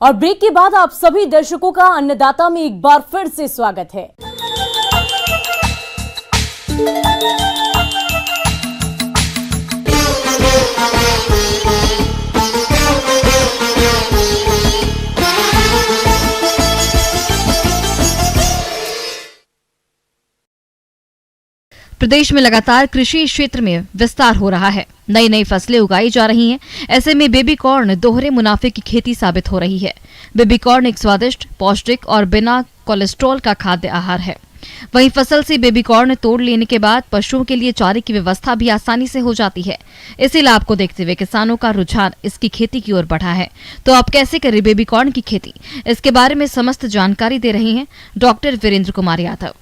और ब्रेक के बाद आप सभी दर्शकों का अन्नदाता में एक बार फिर से स्वागत है। प्रदेश में लगातार कृषि क्षेत्र में विस्तार हो रहा है। नई नई फसलें उगाई जा रही हैं। ऐसे में बेबी कॉर्न दोहरे मुनाफे की खेती साबित हो रही है। बेबी कॉर्न एक स्वादिष्ट, पौष्टिक और बिना कोलेस्ट्रॉल का खाद्य आहार है। वहीं फसल से बेबी कॉर्न तोड़ लेने के बाद पशुओं के लिए चारे की व्यवस्था भी आसानी से हो जाती है। इसी लाभ को देखते हुए किसानों का रुझान इसकी खेती की ओर बढ़ा है। तो आप कैसे करें बेबी कॉर्न की खेती, इसके बारे में समस्त जानकारी दे रहे हैं डॉक्टर वीरेंद्र कुमार यादव।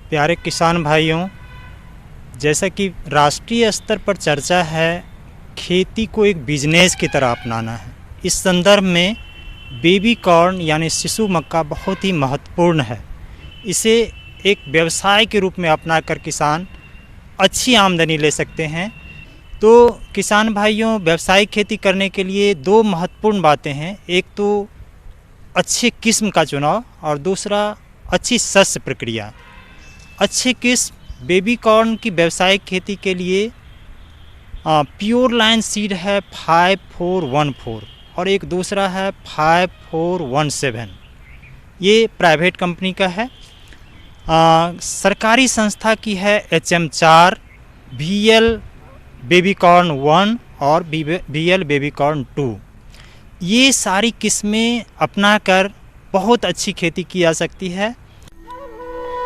प्यारे किसान भाइयों, जैसा कि राष्ट्रीय स्तर पर चर्चा है, खेती को एक बिजनेस की तरह अपनाना है। इस संदर्भ में बेबी कॉर्न यानी शिशु मक्का बहुत ही महत्वपूर्ण है। इसे एक व्यवसाय के रूप में अपनाकर किसान अच्छी आमदनी ले सकते हैं। तो किसान भाइयों, व्यावसायिक खेती करने के लिए दो महत्वपूर्ण बातें हैं। एक तो अच्छी किस्म का चुनाव और दूसरा अच्छी शस्य प्रक्रिया। अच्छी किस्म बेबी कॉर्न की व्यावसायिक खेती के लिए प्योर लाइन सीड है 5414 और एक दूसरा है 5417। ये प्राइवेट कंपनी का है। सरकारी संस्था की है HM4, VL बेबी कॉर्न 1 और VL बेबी कॉर्न 2। ये सारी किस्में अपनाकर बहुत अच्छी खेती की जा सकती है।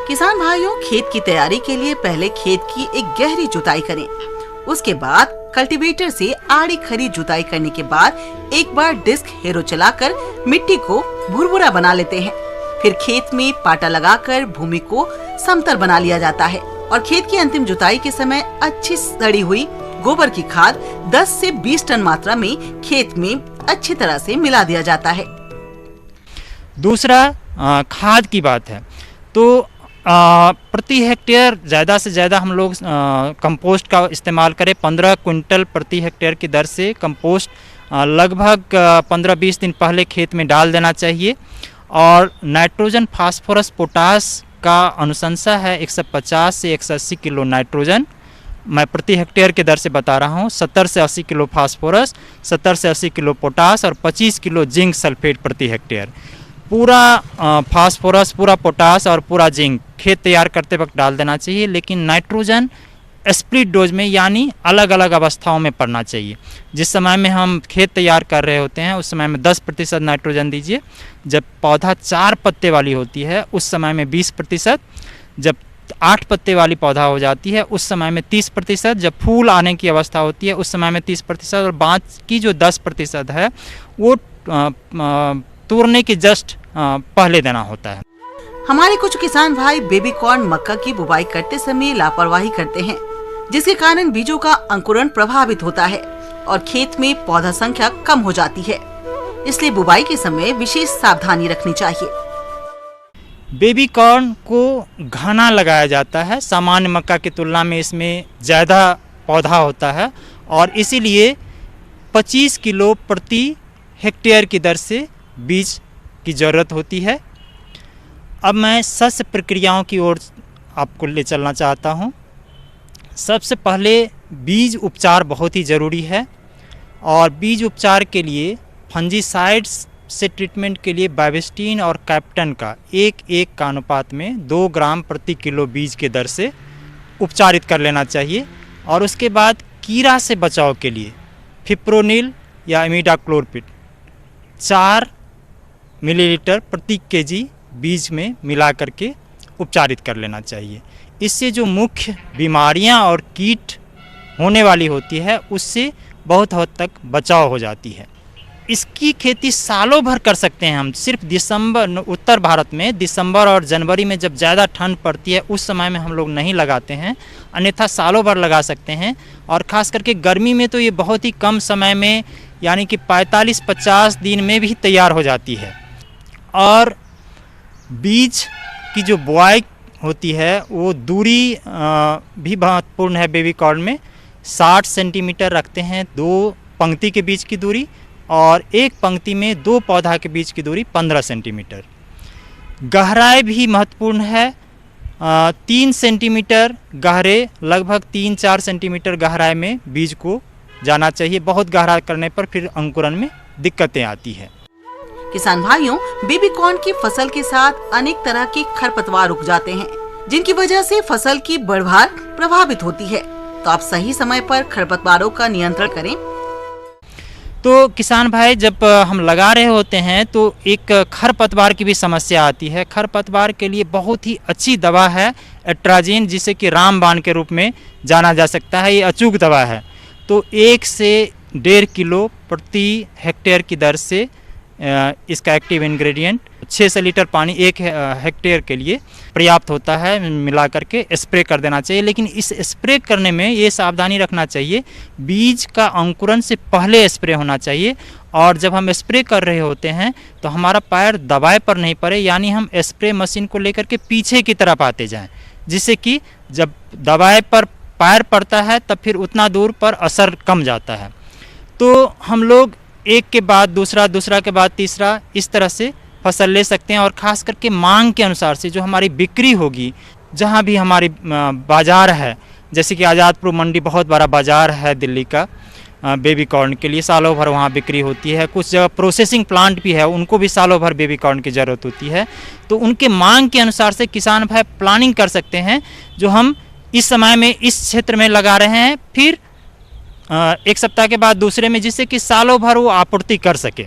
किसान भाइयों, खेत की तैयारी के लिए पहले खेत की एक गहरी जुताई करें। उसके बाद कल्टीवेटर से आड़ी खड़ी जुताई करने के बाद एक बार डिस्क हेरो चलाकर मिट्टी को भुरभुरा बना लेते हैं। फिर खेत में पाटा लगाकर भूमि को समतल बना लिया जाता है और खेत की अंतिम जुताई के समय अच्छी सड़ी हुई गोबर की खाद 10 से 20 टन मात्रा में खेत में अच्छी तरह से मिला दिया जाता है। दूसरा खाद की बात है। तो प्रति हेक्टेयर ज़्यादा से ज़्यादा हम लोग कंपोस्ट का इस्तेमाल करें। 15 क्विंटल प्रति हेक्टेयर की दर से कंपोस्ट लगभग 15-20 दिन पहले खेत में डाल देना चाहिए। और नाइट्रोजन, फास्फोरस, पोटास का अनुशंसा है 150 से 180 किलो नाइट्रोजन मैं प्रति हेक्टेयर की दर से बता रहा हूँ। 70 से 80 किलो फास्फोरस, 70 से 80 किलो पोटास और 25 किलो जिंक सल्फेट प्रति हेक्टेयर। पूरा फास्फोरस, पूरा पोटास और पूरा जिंक खेत तैयार करते वक्त डाल देना चाहिए। लेकिन नाइट्रोजन स्प्लिट डोज में यानी अलग अलग अवस्थाओं में पड़ना चाहिए। जिस समय में हम खेत तैयार कर रहे होते हैं उस समय में 10% नाइट्रोजन दीजिए। जब पौधा 4 पत्ते वाली होती है उस समय में 20%। जब 8 पत्ते वाली पौधा हो जाती है उस समय में 30%। जब फूल आने की अवस्था होती है उस समय में 30% और बाकी जो 10% है वो तोड़ने के जस्ट पहले देना होता है। हमारे कुछ किसान भाई बेबी कॉर्न मक्का की बुवाई करते समय लापरवाही करते हैं, जिसके कारण बीजों का अंकुरण प्रभावित होता है और खेत में पौधा संख्या कम हो जाती है। इसलिए बुवाई के समय विशेष सावधानी रखनी चाहिए। बेबी कॉर्न को घना लगाया जाता है। सामान्य मक्का की तुलना में इसमें ज़्यादा पौधा होता है और इसीलिए 25 किलो प्रति हेक्टेयर की दर से बीज की ज़रूरत होती है। अब मैं शस्य प्रक्रियाओं की ओर आपको ले चलना चाहता हूँ। सबसे पहले बीज उपचार बहुत ही ज़रूरी है और बीज उपचार के लिए फंजीसाइड्स से ट्रीटमेंट के लिए बाइवेस्टीन और कैप्टन का 1:1 का अनुपात में 2 ग्राम प्रति किलो बीज के दर से उपचारित कर लेना चाहिए। और उसके बाद कीड़ा से बचाव के लिए फिप्रोनिल या इमिडाक्लोरपिड 4 मिलीलीटर प्रति केजी बीज में मिला करके उपचारित कर लेना चाहिए। इससे जो मुख्य बीमारियां और कीट होने वाली होती है उससे बहुत हद तक बचाव हो जाती है। इसकी खेती सालों भर कर सकते हैं हम। सिर्फ दिसंबर, उत्तर भारत में दिसंबर और जनवरी में जब ज़्यादा ठंड पड़ती है उस समय में हम लोग नहीं लगाते हैं, अन्यथा सालों भर लगा सकते हैं। और ख़ास करके गर्मी में तो ये बहुत ही कम समय में यानी कि 45-50 दिन में भी तैयार हो जाती है। और बीज की जो बुआई होती है वो दूरी भी महत्वपूर्ण है। बेबी कॉर्न में 60 सेंटीमीटर रखते हैं 2 पंक्ति के बीच की दूरी, और एक पंक्ति में 2 पौधा के बीच की दूरी 15 सेंटीमीटर। गहराई भी महत्वपूर्ण है। 3 सेंटीमीटर गहरे, लगभग 3-4 सेंटीमीटर गहराई में बीज को जाना चाहिए। बहुत गहरा करने पर फिर अंकुरन में दिक्कतें आती है। किसान भाइयों, बेबी कॉर्न की फसल के साथ अनेक तरह के खरपतवार उग जाते हैं, जिनकी वजह से फसल की बढ़वार प्रभावित होती है। तो आप सही समय पर खरपतवारों का नियंत्रण करें। तो किसान भाई, जब हम लगा रहे होते हैं तो एक खरपतवार की भी समस्या आती है। खरपतवार के लिए बहुत ही अच्छी दवा है एट्राजीन, जिसे कि रामबाण के रूप में जाना जा सकता है। ये अचूक दवा है। तो 1 से 1.5 किलो प्रति हेक्टेयर की दर से इसका एक्टिव इंग्रेडिएंट 600 लीटर पानी 1 हेक्टेयर के लिए पर्याप्त होता है। मिला करके स्प्रे कर देना चाहिए। लेकिन इस स्प्रे करने में ये सावधानी रखना चाहिए, बीज का अंकुरन से पहले स्प्रे होना चाहिए। और जब हम स्प्रे कर रहे होते हैं तो हमारा पैर दबाए पर नहीं पड़े, यानी हम स्प्रे मशीन को लेकर के पीछे की तरफ आते जाएं, जिससे कि जब दबाए पर पैर पड़ता है तब फिर उतना दूर पर असर कम जाता है। तो हम लोग एक के बाद दूसरा, दूसरा के बाद तीसरा, इस तरह से फसल ले सकते हैं। और ख़ास करके मांग के अनुसार से जो हमारी बिक्री होगी, जहाँ भी हमारी बाज़ार है, जैसे कि आज़ादपुर मंडी बहुत बड़ा बाज़ार है दिल्ली का बेबी कॉर्न के लिए, सालों भर वहाँ बिक्री होती है। कुछ जगह प्रोसेसिंग प्लांट भी है, उनको भी सालों भर बेबी कॉर्न की ज़रूरत होती है। तो उनके मांग के अनुसार से किसान भाई प्लानिंग कर सकते हैं, जो हम इस समय में इस क्षेत्र में लगा रहे हैं, फिर 1 सप्ताह के बाद दूसरे में, जिससे कि सालों भर वो आपूर्ति कर सके।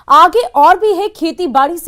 आगे और भी है खेती बाड़ी से